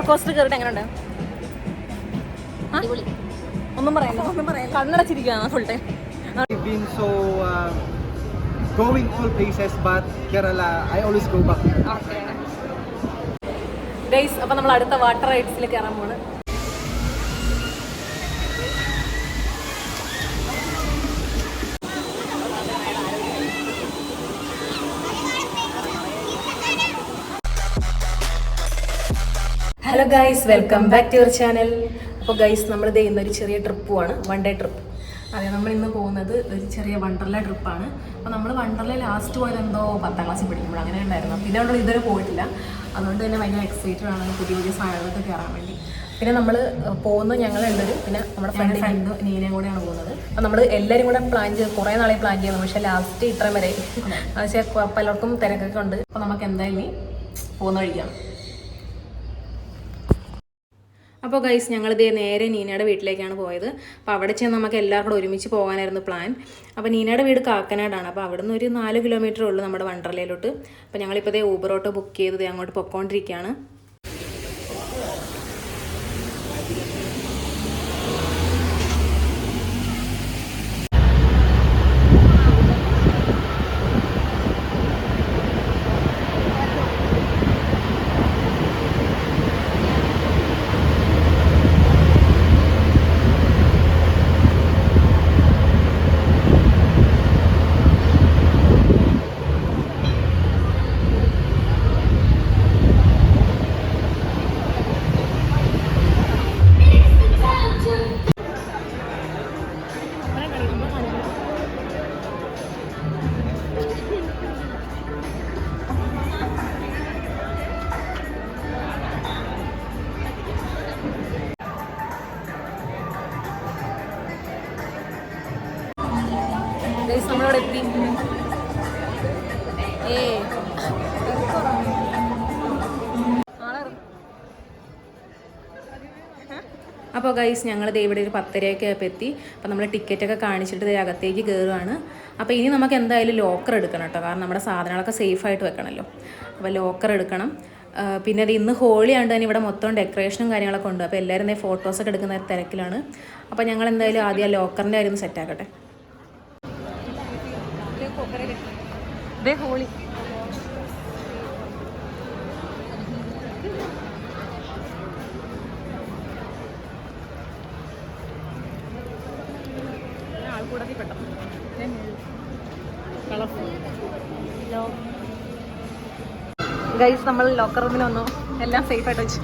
Coaster കയറിയിട്ട് എങ്ങനെയുണ്ട്? ഒന്നും പറയാനില്ല, കണ്ണടച്ചിരിക്കുകയാണ് full time. I've been so going all places, but Kerala, I always go back. Guys, അപ്പോൾ നമ്മൾ അടുത്ത വാട്ടർ റൈഡ്സിൽ കയറാൻ പോണ്. Hello guys, welcome back to your channel. അപ്പോൾ ഗൈസ്, നമ്മളിത് ഇന്നൊരു ചെറിയ ട്രിപ്പുമാണ്, 1 ഡേ ട്രിപ്പ്. അതെ, നമ്മൾ ഇന്ന് പോകുന്നത് ഒരു ചെറിയ വണ്ടർല ട്രിപ്പാണ്. അപ്പോൾ നമ്മൾ വണ്ടർല ലാസ്റ്റ് പോയത് എന്തോ 10ാം ക്ലാസ്സിൽ പഠിക്കുമ്പോൾ അങ്ങനെ ഉണ്ടായിരുന്നു. പിന്നെ നമ്മൾ ഇതുവരെ പോയിട്ടില്ല, അതുകൊണ്ട് തന്നെ ഭയങ്കര എക്സൈറ്റഡ് ആണ് പുതിയ പുതിയ സാധനങ്ങളൊക്കെ കയറാൻ വേണ്ടി. പിന്നെ നമ്മൾ പോകുന്നത് ഞങ്ങൾ എല്ലാവരും, പിന്നെ നമ്മുടെ ഫ്രണ്ട് നീനയും കൂടെയാണ് പോകുന്നത്. അപ്പോൾ നമ്മൾ എല്ലാവരും കൂടെ പ്ലാൻ ചെയ്ത് കുറേ നാളെ പ്ലാൻ ചെയ്യുന്നു, പക്ഷേ ലാസ്റ്റ് ഇത്രയും വരെ പക്ഷേ പലർക്കും തിരക്കൊക്കെ ഉണ്ട്. അപ്പോൾ നമുക്ക് എന്തായാലും പോകുന്ന വഴിക്കാണ്. അപ്പോൾ ഗൈസ്, ഞങ്ങളിത് നേരെ നീനയുടെ വീട്ടിലേക്കാണ് പോയത്. അപ്പോൾ അവിടെ ചെന്ന് നമുക്ക് എല്ലാവരും കൂടെ ഒരുമിച്ച് പോകാനായിരുന്നു പ്ലാൻ. അപ്പോൾ നീനയുടെ വീട് കാക്കനാടാണ്. അപ്പോൾ അവിടെ നിന്ന് ഒരു 4 കിലോമീറ്റർ ഉള്ളൂ നമ്മുടെ വണ്ടർലയിലോട്ട്. അപ്പോൾ ഞങ്ങളിപ്പോൾ ഊബർ ഓട്ടോ ബുക്ക് ചെയ്തത് അങ്ങോട്ട് പൊക്കോണ്ടിരിക്കുകയാണ്. നമ്മളിവിടെ എത്തി. അപ്പോൾ ഗൈസ്, ഞങ്ങൾ ഇവിടെ ഒരു 10:30 ആയപ്പോൾ എത്തി. അപ്പോൾ നമ്മൾ ടിക്കറ്റൊക്കെ കാണിച്ചിട്ട് അകത്തേക്ക് കയറുകയാണ്. അപ്പോൾ ഇനി നമുക്ക് എന്തായാലും ലോക്കർ എടുക്കണം കേട്ടോ, കാരണം നമ്മുടെ സാധനങ്ങളൊക്കെ സേഫായിട്ട് വെക്കണമല്ലോ. അപ്പോൾ ലോക്കർ എടുക്കണം. പിന്നെ അത് ഇന്ന് ഹോളി ആണ്ട് തന്നെ ഇവിടെ മൊത്തം ഡെക്കറേഷനും കാര്യങ്ങളൊക്കെ ഉണ്ട്. അപ്പോൾ എല്ലാവരും ഫോട്ടോസൊക്കെ എടുക്കുന്ന തിരക്കിലാണ്. അപ്പോൾ ഞങ്ങൾ എന്തായാലും ആദ്യം ആ ലോക്കറിൻ്റെ കാര്യം സെറ്റാക്കട്ടെ. ഹോളി ആൾക്കൂടത്തിൽ പെട്ടെന്ന് ഗൈസ്, നമ്മൾ ലോക്കർ റൂമിൽ വന്നു. എല്ലാം സേഫായിട്ട് വെച്ചു.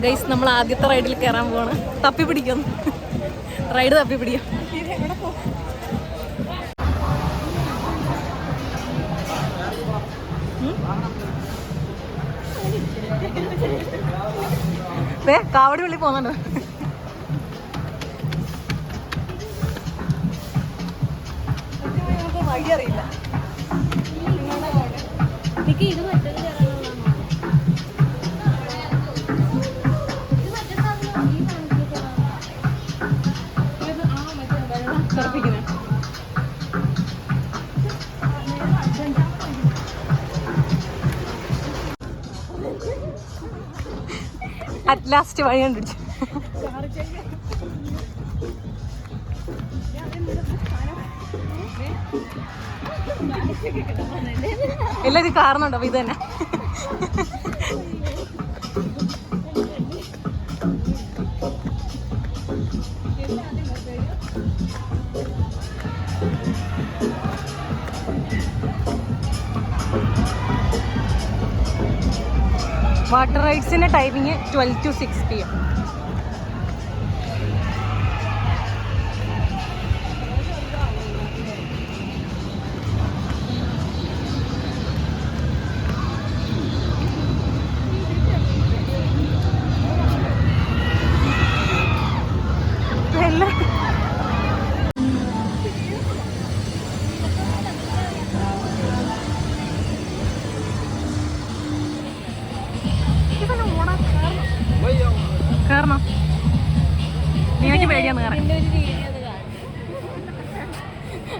ഗൈസ്, നമ്മൾ ആദ്യത്തെ റൈഡിൽ കയറാൻ പോവാണ്. തപ്പി പിടിക്കുന്നു, റൈഡ് തപ്പി പിടിക്കാം. കാവടി വെള്ളി പോകുന്നുണ്ട്. വഴി അറിയില്ല. അറ്റ് ലാസ്റ്റ് വഴി കണ്ടുപിടിച്ചു. എല്ലാവരും കാരണുണ്ടോ? അപ്പൊ ഇത് തന്നെ. വാട്ടർ റൈഡ്സിൻ്റെ ടൈമിങ് 12 to 6 PM.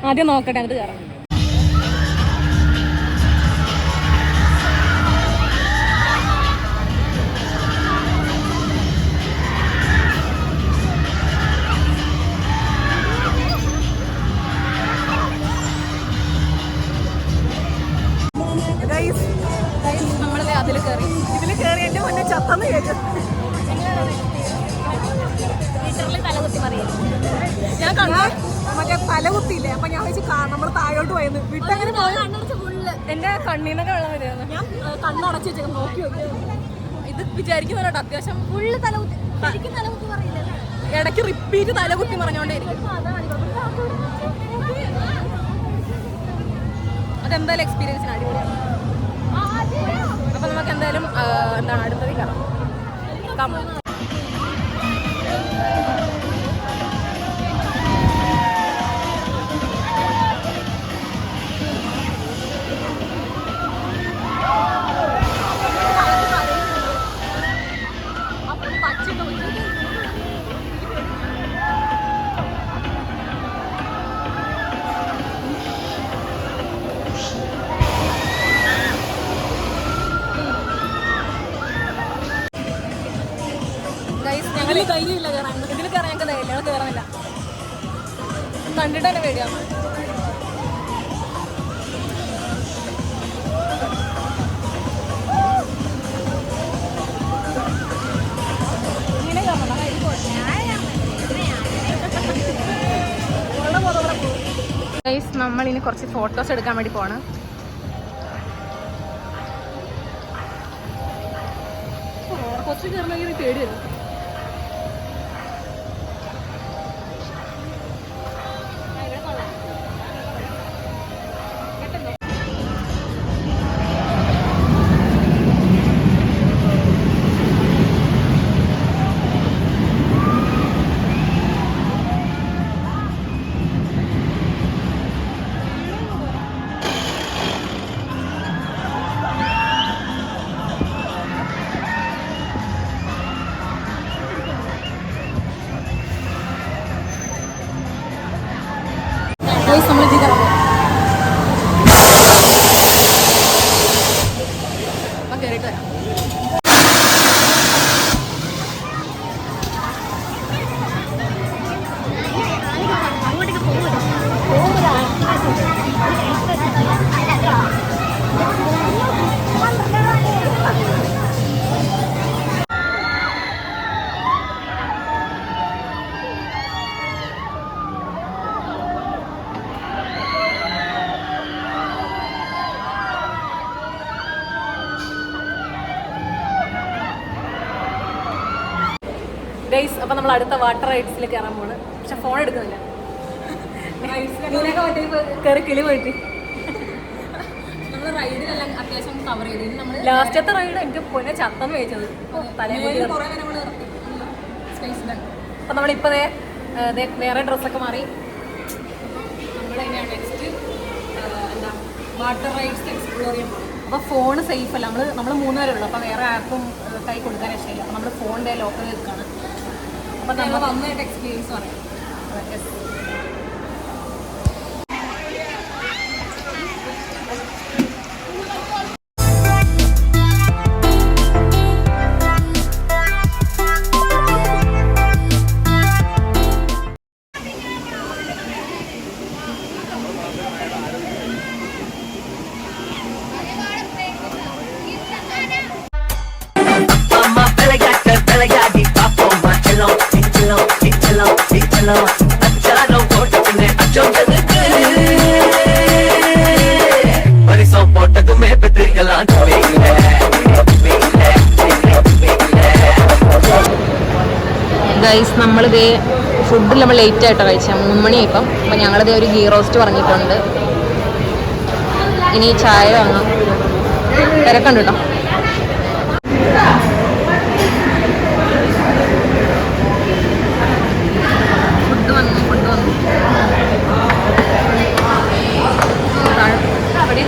ആദ്യം നോക്കട്ടെ എന്നിട്ട് കയറാം. നമ്മളിത് അതിൽ കയറി. ഇതിൽ കയറി എൻ്റെ മുന്നേ ചത്തന്ന് കേട്ടു. ഞാൻ കണ്ടു മറ്റേ തലകുത്തിയില്ലേ, അപ്പൊ ഞാൻ വെച്ച് നമ്മൾ താഴോട്ട് പോയെന്ന് വിട്ടങ്ങനെ എന്റെ കണ്ണീന്നൊക്കെ വെള്ളം വരുന്നത്. ഞാൻ കണ്ണടച്ച് വെച്ചേക്കും നോക്കി നോക്കി. ഇത് വിചാരിക്കുന്നവരോട് അത്യാവശ്യം ഫുള്ള് തലകുത്തി ഇടയ്ക്ക് റിപ്പീറ്റ് തലകുത്തി പറഞ്ഞോണ്ടേ ഇരിക്കും. അതെന്തായാലും എക്സ്പീരിയൻസിന് അടിപൊളിയാണ്. അപ്പൊ നമുക്ക് എന്തായാലും എന്താണ് അടുത്തതിൽ കയറാം. ഞങ്ങൾ ധൈര്യമില്ല കയറാൻ. ഇതിൽ കയറാൻ ഞങ്ങൾക്ക് ധൈര്യമില്ല, ഞങ്ങൾ കയറുന്നില്ല. കണ്ടിട്ട് തന്നെ പേടിയാണ്. നമ്മളിനി കുറച്ച് ഫോട്ടോസ് എടുക്കാൻ വേണ്ടി പോവാണ്. കുറച്ച് കയറണമെങ്കിൽ പേടിയാണ്. ഗൈസ്, അപ്പം നമ്മൾ അടുത്ത വാട്ടർ റൈഡ്സിൽ കയറാൻ പോണ്. പക്ഷെ ഫോൺ എടുക്കുന്നില്ല. കയറി കിളി പോയിട്ട് നമ്മൾ റൈഡിലെല്ലാം അത്യാവശ്യം കവർ ചെയ്തു. നമ്മൾ ലാസ്റ്റത്തെ റൈഡ് എനിക്ക് പൊന്നെ ചത്തന്ന് വെച്ചത് തലയിൽ. അപ്പം നമ്മളിപ്പോൾ വേറെ ഡ്രസ്സൊക്കെ മാറി നമ്മളതിനാണ് നെക്സ്റ്റ് എന്താ വാട്ടർ റൈഡ്സ് എക്സ്പ്ലോർ ചെയ്യാൻ പോകും. അപ്പോൾ ഫോൺ സേഫ് അല്ല. നമ്മൾ 3 പേരുള്ളൂ. അപ്പോൾ വേറെ ആർക്കും കൈ കൊടുക്കാൻ ഇഷ്ടമില്ല. അപ്പോൾ നമ്മൾ ഫോണിൻ്റെ ലോക്കൽ നിൽക്കുകയാണ്. അപ്പോൾ നമ്മൾ വന്നതായിട്ട് എക്സ്പീരിയൻസ് പറയാം. ഗൈസ്, നമ്മളിതേ ഫുഡ് നമ്മൾ ലേറ്റ് ആയിട്ടാണ് കഴിച്ചത്. 3 മണിയായിപ്പം. അപ്പം ഞങ്ങളിത് ഒരു ഗീ റോസ്റ്റ് പറഞ്ഞിട്ടുണ്ട്. ഇനി ചായ വാങ്ങാം. തിരക്കുണ്ട് കേട്ടോ. ഫുഡ് വന്നു. അവിടെ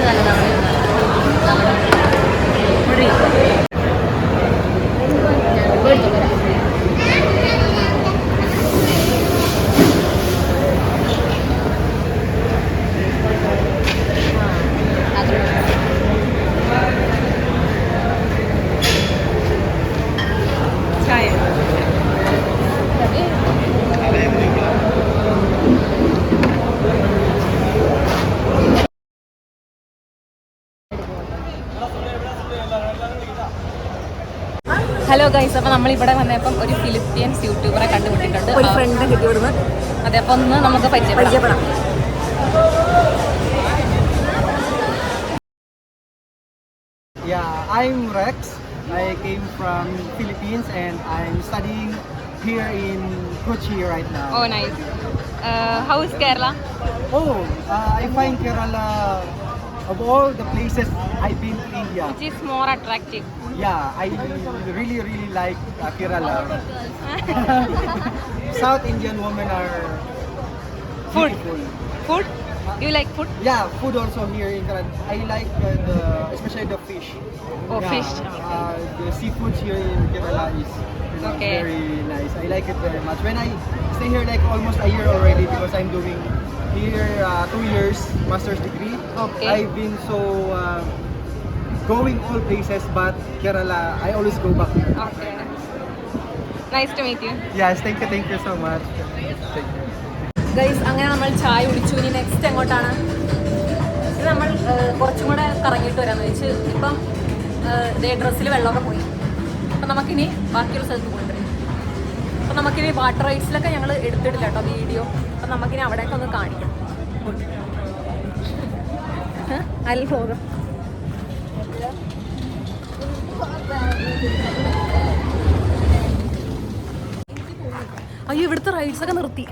ഗൈസ്, അപ്പോൾ നമ്മൾ ഇവിടെ വന്നപ്പം ഒരു ഫിലിപ്പീൻസ് യൂട്യൂബറെ കണ്ടുപിട്ടിട്ടുണ്ട്, ഒരു ഫ്രണ്ട് കിട്ടി ഇവിടുന്ന്. അതെ, അപ്പോൾ ഒന്ന് നമുക്ക് പരിചയപ്പെടാം. Yeah, I'm Rex. I came from Philippines and I'm studying here in Kochi right now. Oh, nice. How is Kerala? I find Kerala, of all the places I've been to India, Which is more attractive? yeah, I really like Kerala. South Indian women are Food. beautiful. Food? You like food? Yeah, food also here in Kerala. I like especially the fish. Oh, fish. The seafoods here in Kerala is Okay. very nice. I like it very much. When I stay here like almost a year already because I'm doing here 2 years master's degree. Okay. I've been so going all places, but Kerala I always go back here. Okay. Nice to meet you. Yes, thank you so much. Thank you. Guys, അങ്ങനെ നമ്മൾ ചായ കുടിച്ചു. ഇനി next എങ്ങോട്ടാണ്? ഇത് നമ്മൾ കുറച്ചും കൂടെ കറങ്ങിയിട്ട് വരാമെന്ന് വെച്ച്. ഇപ്പം ഇതേ ഡ്രസ്സിൽ വെള്ളമൊക്കെ പോയി. അപ്പം നമുക്കിനി ബാക്കിയുള്ള സ്ഥലത്ത് പോയിട്ട്, അപ്പം നമുക്കിനി വാട്ടർ റൈഡ്സിലൊക്കെ ഞങ്ങൾ എടുത്തിട്ടില്ല കേട്ടോ വീഡിയോ. അപ്പം നമുക്കിനി അവിടെയൊക്കെ ഒന്ന് കാണിക്കാം. അതിൽ പോകാം. അയ്യോ, ഇവിടുത്തെ റൈഡ്സൊക്കെ നിർത്തി.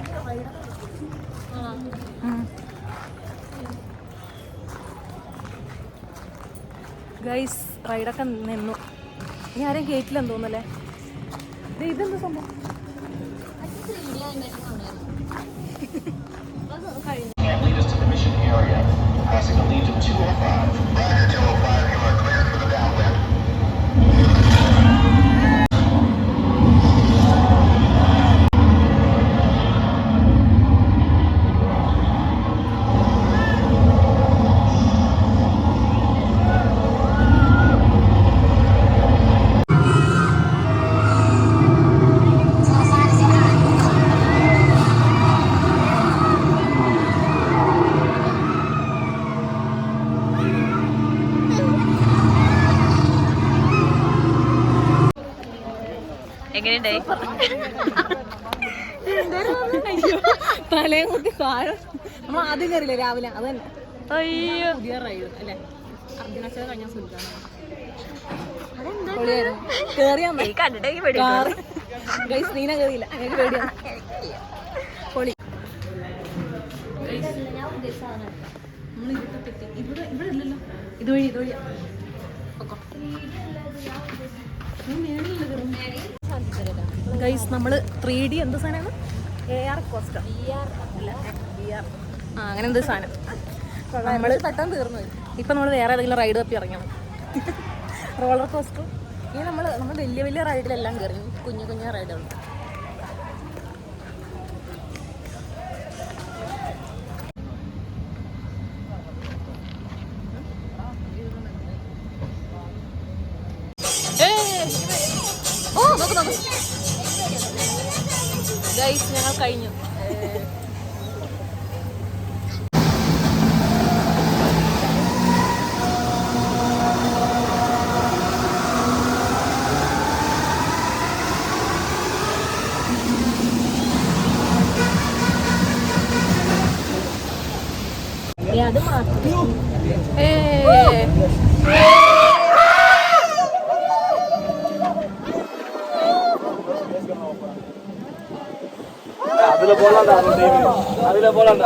ഗൈസ്, റൈഡൊക്കെ നിന്നു. ഇനി ആരെയും കേട്ടില്ലെന്ന് തോന്നല്ലേ? ഇതെന്താ സംഭവം? Lead us to the mission area, passing a lead to 205. Roger, 205, you are cleared for the downwind. എങ്ങനെയുണ്ടായി? തലയും കുത്തി കാലം നമ്മൾ ആദ്യം കയറില്ലേ രാവിലെ, അത് തന്നെ. അയ്യോ, പുതിയ റൈഡ് അല്ലേ? അർജുനാശം കഴിഞ്ഞ സുൽത്താന കേറിയാ സ്ത്രീന കേറിയില്ല, എനിക്ക് പേടിയാണ്. പൊളി. ഇവിടെ ഇല്ലല്ലോ. ഇതുവഴി ഗൈസ്, നമ്മൾ 3D എന്ത് സാധനമാണ്? AR കോസ്റ്റർ അങ്ങനെ എന്ത് സാധനം. നമ്മൾ പെട്ടെന്ന് തീർന്നു. ഇപ്പം നമ്മൾ വേറെ ഏതെങ്കിലും റൈഡ് തപ്പി ഇറങ്ങണം. Roller coaster. ഇനി നമ്മൾ വലിയ റൈഡിലെല്ലാം കയറി. കുഞ്ഞു റൈഡുകൾ. നോക്ക് ഗൈസ്, ഞങ്ങൾ കഴിഞ്ഞു. അത് മാത്രം. അതിലെ പോലണ്ട.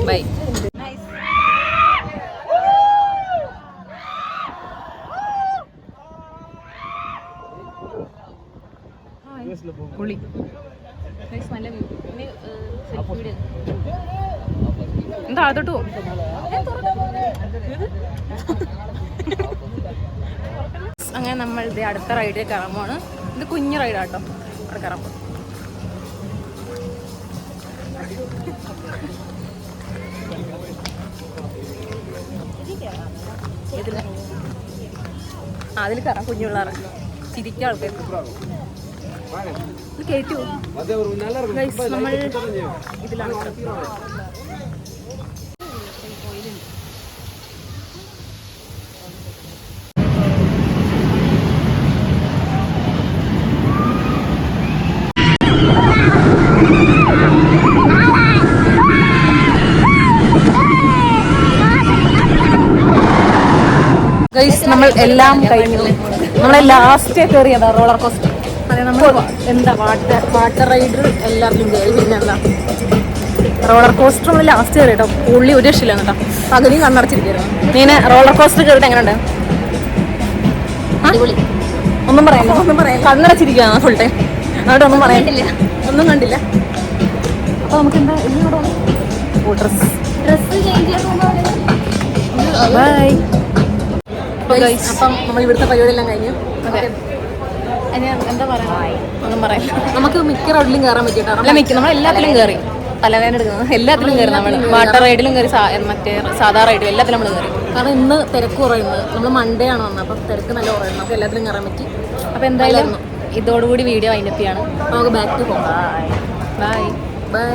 ബൈ. പൊളി. നല്ല വ്യൂ. എന്താ താഴത്തോട്ട് പോകും? അങ്ങനെ നമ്മൾ ഇത് അടുത്ത റൈഡിൽ കയറുമ്പോഴാണ്. ഇത് കുഞ്ഞു റൈഡാട്ടോ. അവിടെ കയറുമ്പോൾ ഇതില്ല. അതിൽ കയറാം കുഞ്ഞു പിള്ളേരെ ചിരിക്കുക ആൾക്കാർ കേട്ടു. നമ്മൾ ഇതിലാണ് ഗൈസ് നമ്മൾ എല്ലാം കഴിഞ്ഞു. നമ്മളെ ലാസ്റ്റ് കയറിയതാ റോളർ കോസ്റ്റർ. അതെ നമ്മൾ എന്താ വാട്ടർ റൈഡ് എല്ലാത്തിലും കയറി. പിന്നെ എന്താ റോളർ കോസ്റ്റർ നമ്മൾ ലാസ്റ്റ് കയറി കേട്ടോ. പുള്ളി ഒരു രക്ഷയില്ല കേട്ടോ, പകുതിയും കണ്ണടച്ചിരിക്കുന്നു. നീനെ റോളർ കോസ്റ്റർ കയറിയിട്ട് എങ്ങനെയുണ്ട്? ഒന്നും പറയാം കണ്ണടച്ചിരിക്കുകയാണ് ഫുൾ ടൈം. അവിടെ ഒന്നും പറയാനില്ല, ഒന്നും കണ്ടില്ല. അപ്പൊ നമുക്ക് എന്താ ഇന്നിവിടെ ഡ്രസ് ബൈ. അപ്പം നമ്മൾ ഇവിടുത്തെ പരിപാടിയെല്ലാം കഴിഞ്ഞു. എന്താ പറയാ, ഒന്നും പറയാം. നമുക്ക് മിക്ക റോഡിലും കയറാൻ പറ്റിയിട്ടാ. നമ്മൾ എല്ലാത്തിലും കയറി, തലവേദന എടുക്കുന്നത് എല്ലാത്തിലും കയറി. നമ്മൾ വാട്ടർ റൈഡിലും കയറി, മറ്റേ സാധാ റൈഡിലും എല്ലാത്തിലും നമ്മൾ കയറി. കാരണം ഇന്ന് തിരക്ക് കുറയുന്നത്, നമ്മൾ മൺഡേ ആണ് വന്നത്, അപ്പം തിരക്ക് നല്ല കുറയുന്നത്. നമുക്ക് എല്ലാത്തിലും കയറാൻ പറ്റി. അപ്പം എന്തായാലും ഇതോടുകൂടി വീഡിയോ വൈൻഡപ്പ് ചെയ്യാണ്. നമുക്ക് back to home. Bye by.